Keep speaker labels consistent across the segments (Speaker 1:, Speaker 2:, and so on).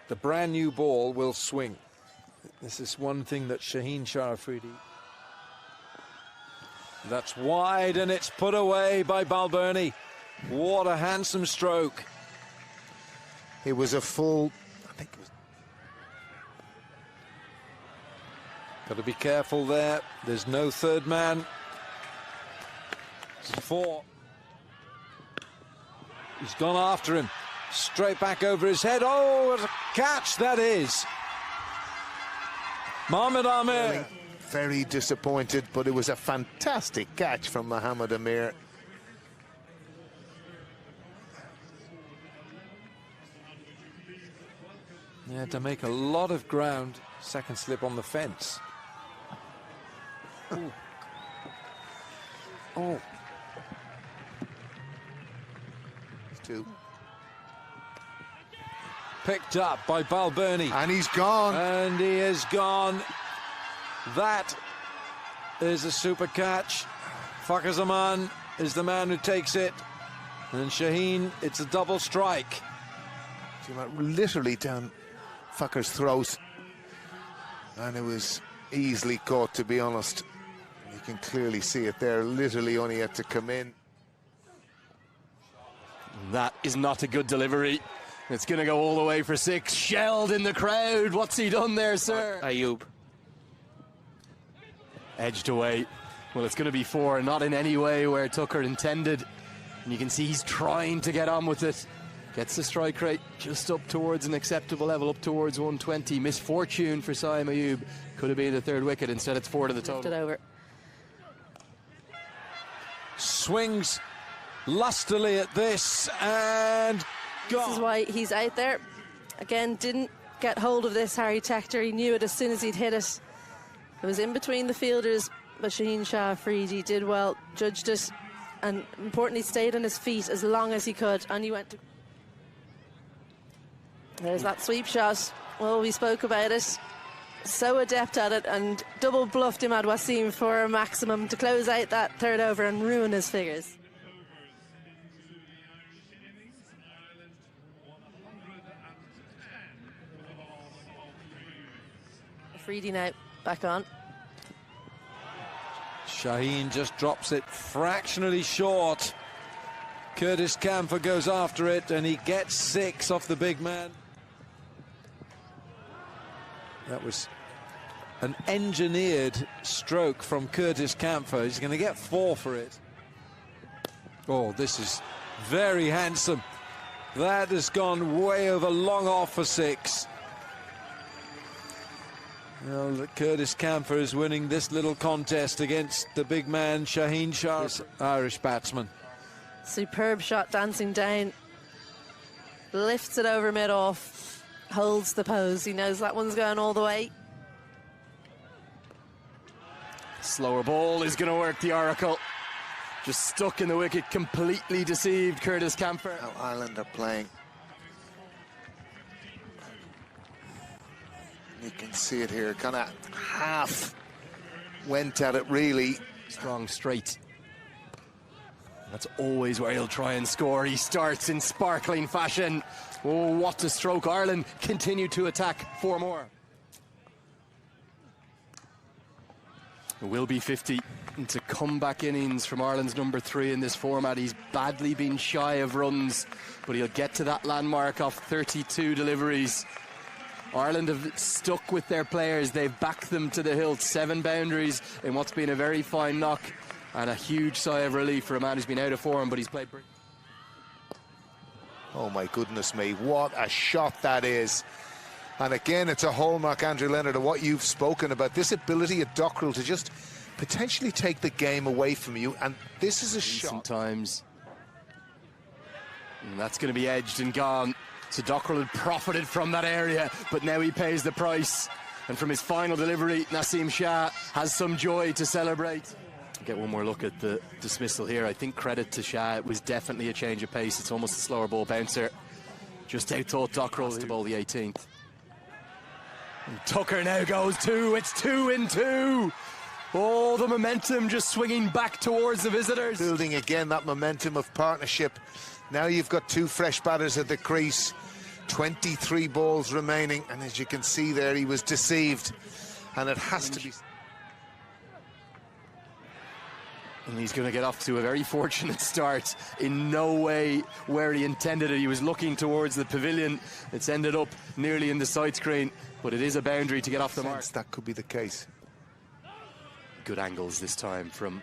Speaker 1: the brand new ball will swing. This is one thing that Shaheen Shah Afridi. That's wide and it's put away by Balbirnie. What a handsome stroke.
Speaker 2: It was a full, I think it was.
Speaker 1: Got to be careful there. There's no third man. It's 4. He's gone after him. Straight back over his head. Oh, what a catch that is. Mohamed Amir.
Speaker 2: Very disappointed, but it was a fantastic catch from Mohamed Amir.
Speaker 1: Yeah, to make a lot of ground. Second slip on the fence. Ooh. Oh.
Speaker 2: 2.
Speaker 1: Picked up by Balbirnie.
Speaker 2: And he's gone.
Speaker 1: And he is gone. That is a super catch. Fakhar Zaman is the man who takes it. And Shaheen, it's a double strike.
Speaker 2: She went literally down Fakhar's throat. And it was easily caught, to be honest. You can clearly see it there. Literally only had to come in.
Speaker 3: That is not a good delivery. It's going to go all the way for 6. Shelled in the crowd. What's he done there, sir?
Speaker 4: Ayub.
Speaker 3: Edged away. Well, it's going to be 4, not in any way where Tucker intended. And you can see he's trying to get on with it. Gets the strike rate just up towards an acceptable level, up towards 120. Misfortune for Saim Ayub. Could have been the 3rd wicket. Instead, it's 4 to the total.
Speaker 5: It over.
Speaker 1: Swings lustily at this and gone.
Speaker 5: This is why he's out there. Again, didn't get hold of this, Harry Tector. He knew it as soon as he'd hit it. It was in between the fielders, but Shaheen Shah Afridi did well, judged it, and importantly stayed on his feet as long as he could. And he went to... There's that sweep shot. Well, we spoke about it. So adept at it, and double bluffed Imad Wasim for a maximum to close out that 3rd over and ruin his figures. Afridi now back on.
Speaker 1: Shaheen just drops it fractionally short. Curtis Camphor goes after it and he gets 6 off the big man. That was an engineered stroke from Curtis Camphor. He's going to get 4 for it. Oh, this is very handsome. That has gone way over, long off for 6. Well, Curtis Camphor is winning this little contest against the big man, Shaheen Shah, Irish batsman.
Speaker 5: Superb shot, dancing down. Lifts it over mid-off. Holds the pose. He knows that one's going all the way.
Speaker 3: Slower ball is going to work the Oracle. Just stuck in the wicket, completely deceived Curtis Camphor.
Speaker 2: How Ireland are playing. You can see it here, kind of half went at it, really.
Speaker 3: Strong straight. That's always where he'll try and score. He starts in sparkling fashion. Oh, what a stroke. Ireland continue to attack 4 more. It will be 50. It's a comeback innings from Ireland's number 3 in this format. He's badly been shy of runs, but he'll get to that landmark of 32 deliveries. Ireland have stuck with their players. They've backed them to the hilt. 7 boundaries in what's been a very fine knock, and a huge sigh of relief for a man who's been out of form, but he's played pretty.
Speaker 2: Oh my goodness me, what a shot that is. And again, it's a hallmark, Andrew Leonard, of what you've spoken about, this ability at Dockrell to just potentially take the game away from you, and this is a shot.
Speaker 3: Sometimes. And that's going to be edged and gone. So Dockrell had profited from that area, but now he pays the price. And from his final delivery, Naseem Shah has some joy to celebrate. Get one more look at the dismissal here. I think credit to Shah. It was definitely a change of pace. It's almost a slower ball bouncer. Just outthought Dockrell to bowl the 18th. And Tucker now goes 2. It's 2 in 2. Oh, the momentum just swinging back towards the visitors.
Speaker 2: Building again that momentum of partnership. Now you've got 2 fresh batters at the crease. 23 balls remaining, and as you can see there, he was deceived, and it has to be.
Speaker 3: And he's going to get off to a very fortunate start. In no way where he intended it. He was looking towards the pavilion. It's ended up nearly in the side screen, but it is a boundary to get off the mark.
Speaker 2: That could be the case.
Speaker 3: Good angles this time from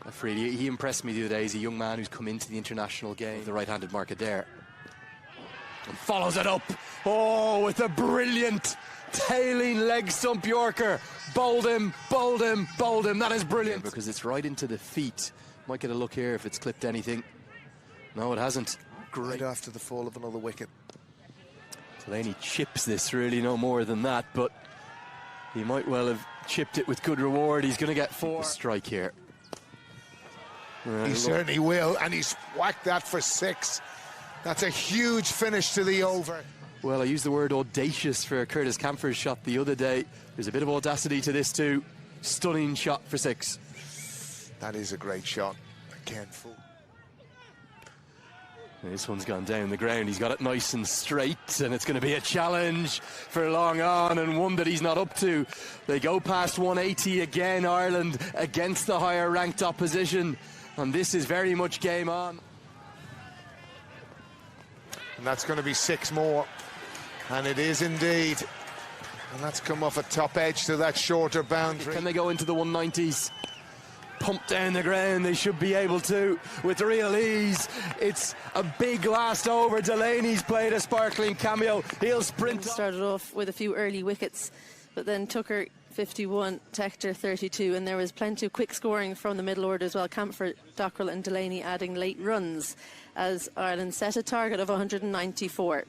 Speaker 3: Afridi. He impressed me the other day. He's a young man who's come into the international game. The right-handed market there. And follows it up. Oh, with a brilliant tailing leg stump Yorker. Bowled him, bowled him, bowled him. That is brilliant. Because it's right into the feet. Might get a look here if it's clipped anything. No, it hasn't.
Speaker 2: Great after the fall of another wicket.
Speaker 3: Delaney chips this, really no more than that, but he might well have chipped it with good reward. He's going to get 4. Strike here.
Speaker 2: He certainly will, and he's whacked that for 6. That's a huge finish to the over.
Speaker 3: Well, I used the word audacious for Curtis Camphor's shot the other day. There's a bit of audacity to this too. Stunning shot for 6.
Speaker 2: That is a great shot. Again, full.
Speaker 3: This one's gone down the ground. He's got it nice and straight, and it's going to be a challenge for long on, and one that he's not up to. They go past 180 again, Ireland, against the higher ranked opposition, and this is very much game on.
Speaker 2: And that's going to be 6 more, and it is indeed. And that's come off a top edge to that shorter boundary.
Speaker 3: Can they go into the 190s? Pump down the ground, they should be able to with real ease. It's a big last over. Delaney's played a sparkling cameo. He'll sprint.
Speaker 5: Started off with a few early wickets, but then Tucker 51, Tector 32, and there was plenty of quick scoring from the middle order as well. Camphor, Dockrell and Delaney adding late runs as Ireland set a target of 194.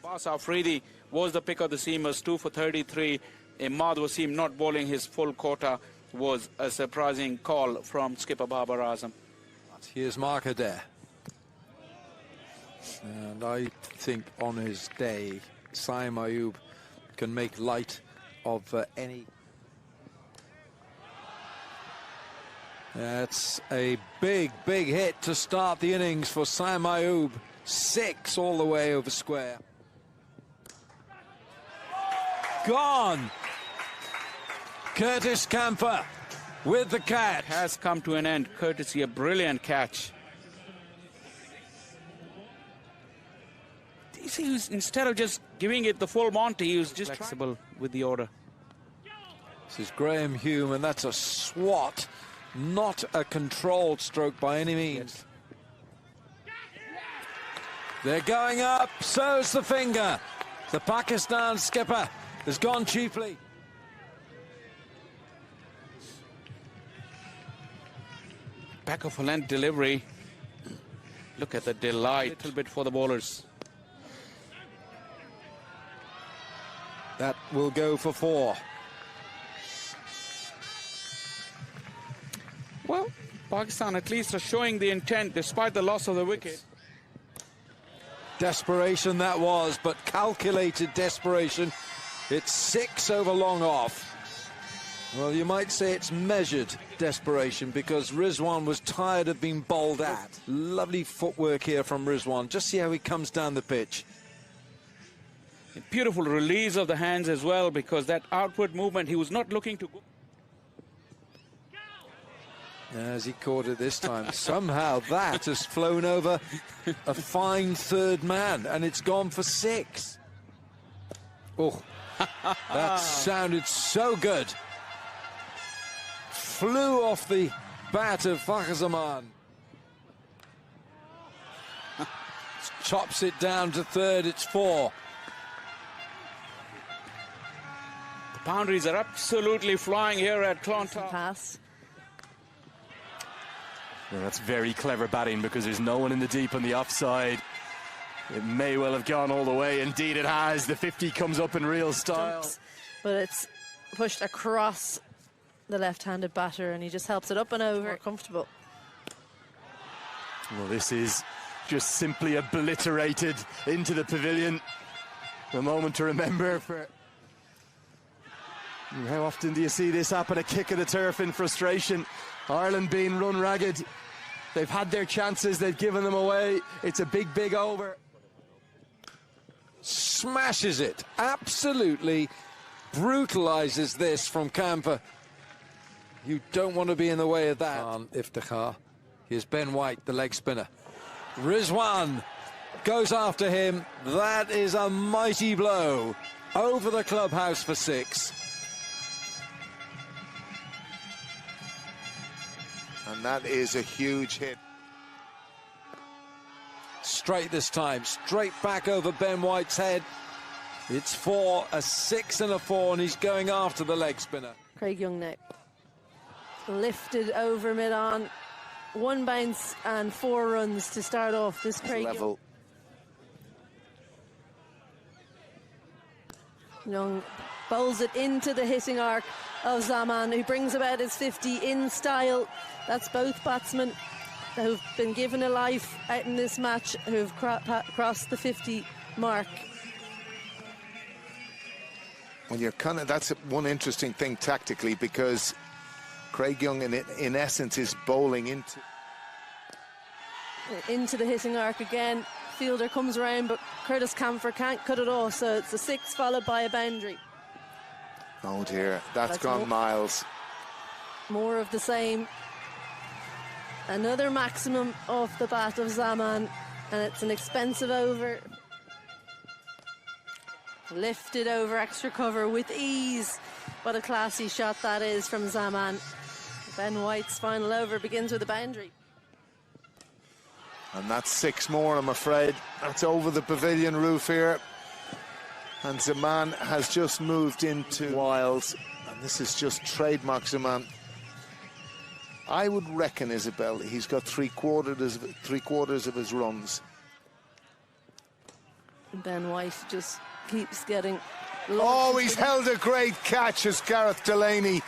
Speaker 4: Afridi was the pick of the seamers, 2 for 33. Imad Wasim not bowling his full quota was a surprising call from skipper Babar Azam.
Speaker 1: Here's Markader. And I think on his day, Saim Ayub can make light of any. That's a big hit to start the innings for Saim Ayub. 6 all the way over square. Gone. Curtis Camphor with the catch.
Speaker 4: Has come to an end, courtesy a brilliant catch. You see, instead of just giving it the full Monty, he was just flexible with the order.
Speaker 1: This is Graham Hume, and that's a swat, not a controlled stroke by any means. They're going up, so's the finger. The Pakistan skipper has gone cheaply.
Speaker 4: Back of a length delivery. Look at the delight. A little bit for the bowlers.
Speaker 1: That will go for 4.
Speaker 4: Well, Pakistan at least are showing the intent despite the loss of the wicket.
Speaker 1: Desperation that was, but calculated desperation. It's 6 over long off. Well, you might say it's measured desperation because Rizwan was tired of being bowled at. Lovely footwork here from Rizwan. Just see how he comes down the pitch.
Speaker 4: A beautiful release of the hands as well, because that outward movement, he was not looking to go.
Speaker 1: As he caught it this time, somehow that has flown over a fine third man, and it's gone for 6. Oh, that sounded so good. Flew off the bat of Fakhar Zaman. Chops it down to third, it's 4.
Speaker 4: The boundaries are absolutely flying here at Clontarf.
Speaker 5: Pass.
Speaker 3: Well, that's very clever batting because there's no one in the deep on the offside. It may well have gone all the way. Indeed it has. The 50 comes up in real style.
Speaker 5: But it's pushed across the left-handed batter, and he just helps it up and over. More comfortable.
Speaker 3: Well, this is just simply obliterated into the pavilion. A moment to remember for... How often do you see this happen? A kick of the turf in frustration. Ireland being run ragged. They've had their chances, they've given them away. It's a big, big over.
Speaker 1: Smashes it. Absolutely brutalizes this from Camper. You don't want to be in the way of that. Iftikhar. Here's Ben White, the leg spinner. Rizwan goes after him. That is a mighty blow over the clubhouse for 6.
Speaker 2: And that is a huge hit.
Speaker 1: Straight this time, straight back over Ben White's head. It's 4, a 6 and a 4, and he's going after the leg spinner.
Speaker 5: Craig Young now. Lifted over mid-on. 1 bounce and 4 runs to start off this Craig
Speaker 2: Level.
Speaker 5: Young bowls it into the hitting arc of Zaman, who brings about his 50 in style. That's both batsmen who've been given a life out in this match, who've crossed the 50 mark.
Speaker 2: When you're that's one interesting thing tactically, because Craig Young in essence is bowling
Speaker 5: into the hitting arc again. Fielder comes around, but Curtis Camphor can't cut it off, so it's a 6 followed by a boundary.
Speaker 2: Oh dear, that's gone miles.
Speaker 5: More of the same. Another maximum off the bat of Zaman, and it's an expensive over. Lifted over extra cover with ease. What a classy shot that is from Zaman. Ben White's final over begins with a boundary.
Speaker 2: And that's 6 more, I'm afraid. That's over the pavilion roof here. And Zaman has just moved into wilds. And this is just trademark Zaman. I would reckon, Isabel, he's got three quarters of his runs.
Speaker 5: Ben White just keeps getting...
Speaker 2: Oh, he's held a great catch as Gareth Delaney.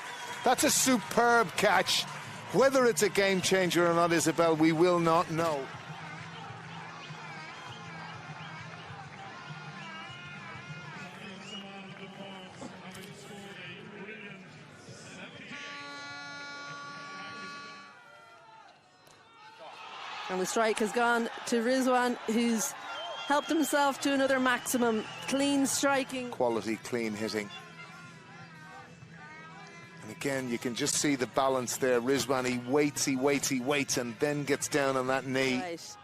Speaker 2: That's a superb catch. Whether it's a game changer or not, Isabel, we will not know.
Speaker 5: And the strike has gone to Rizwan, who's helped himself to another maximum. Clean striking.
Speaker 2: Quality, clean hitting. And again, you can just see the balance there. Rizwan, he waits, and then gets down on that knee.
Speaker 5: Right.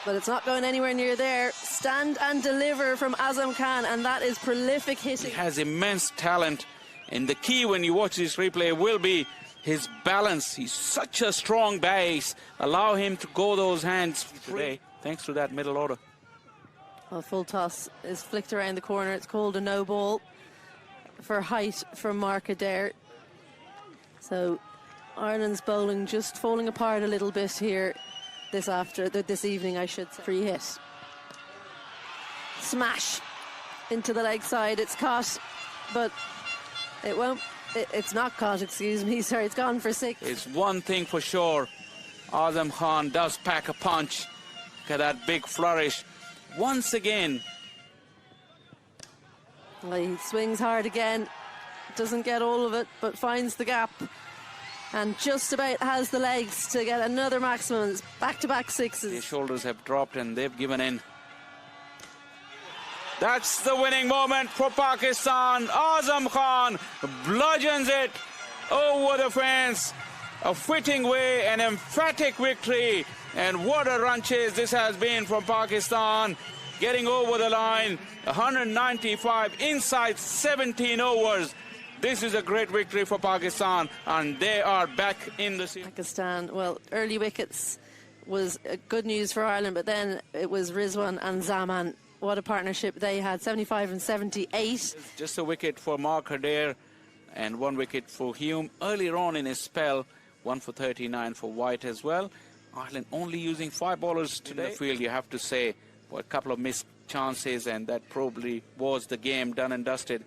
Speaker 5: But it's not going anywhere near there. Stand and deliver from Azam Khan, and that is prolific hitting.
Speaker 4: He has immense talent, and the key when you watch this replay will be his balance. He's such a strong base. Allow him to go those hands today, thanks to that middle order.
Speaker 5: Well, full toss is flicked around the corner. It's called a no ball for height from Mark Adair. So Ireland's bowling just falling apart a little bit here this evening, I should say. Free hit. Smash into the leg side. It's caught, but it won't. It's not caught, excuse me. Sorry, it's gone for 6.
Speaker 4: It's one thing for sure. Azam Khan does pack a punch. Look at that big flourish. Once again.
Speaker 5: Well, he swings hard again. Doesn't get all of it, but finds the gap. And just about has the legs to get another maximum. It's back-to-back 6s.
Speaker 4: His shoulders have dropped and they've given in. That's the winning moment for Pakistan. Azam Khan bludgeons it over the fence. A fitting way, an emphatic victory. And what a run chase this has been from Pakistan. Getting over the line, 195 inside 17 overs. This is a great victory for Pakistan, and they are back in the series.
Speaker 5: Pakistan, well, early wickets was good news for Ireland, but then it was Rizwan and Zaman. What a partnership they had, 75 and 78.
Speaker 4: Just a wicket for Mark Adair and 1 wicket for Hume. Earlier on in his spell, 1 for 39 for White as well. Ireland only using 5 bowlers today. In the field, you have to say, well, a couple of missed chances, and that probably was the game done and dusted.